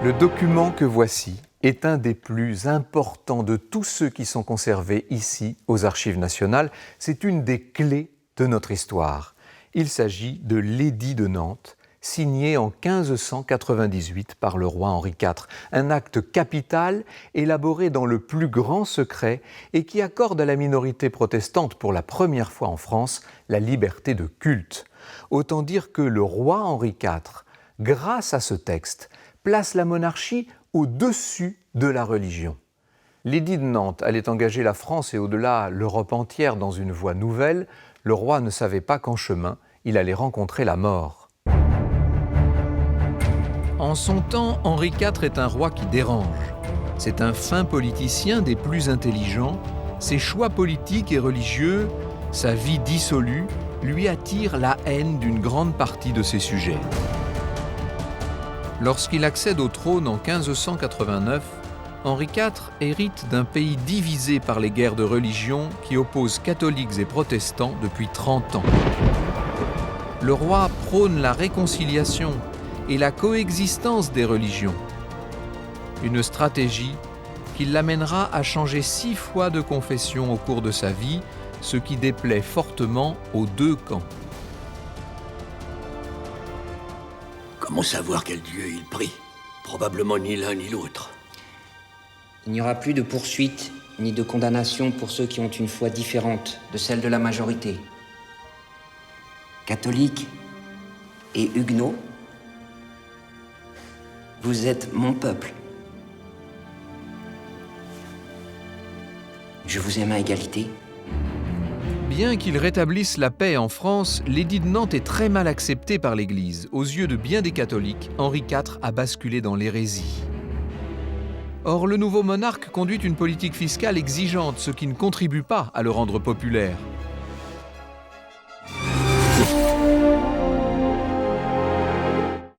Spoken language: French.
Le document que voici est un des plus importants de tous ceux qui sont conservés ici aux Archives nationales. C'est une des clés de notre histoire. Il s'agit de l'édit de Nantes, signé en 1598 par le roi Henri IV. Un acte capital élaboré dans le plus grand secret et qui accorde à la minorité protestante pour la première fois en France la liberté de culte. Autant dire que le roi Henri IV, grâce à ce texte, place la monarchie au-dessus de la religion. L'édit de Nantes allait engager la France et au-delà l'Europe entière dans une voie nouvelle. Le roi ne savait pas qu'en chemin, il allait rencontrer la mort. En son temps, Henri IV est un roi qui dérange. C'est un fin politicien des plus intelligents. Ses choix politiques et religieux, sa vie dissolue, lui attirent la haine d'une grande partie de ses sujets. Lorsqu'il accède au trône en 1589, Henri IV hérite d'un pays divisé par les guerres de religion qui opposent catholiques et protestants depuis 30 ans. Le roi prône la réconciliation et la coexistence des religions. Une stratégie qui l'amènera à changer 6 fois de confession au cours de sa vie, ce qui déplaît fortement aux deux camps. Comment savoir quel Dieu il prie? Probablement ni l'un ni l'autre. Il n'y aura plus de poursuite ni de condamnation pour ceux qui ont une foi différente de celle de la majorité. Catholiques et huguenots, vous êtes mon peuple. Je vous aime à égalité. Bien qu'il rétablisse la paix en France, l'édit de Nantes est très mal accepté par l'Église. Aux yeux de bien des catholiques, Henri IV a basculé dans l'hérésie. Or, le nouveau monarque conduit une politique fiscale exigeante, ce qui ne contribue pas à le rendre populaire.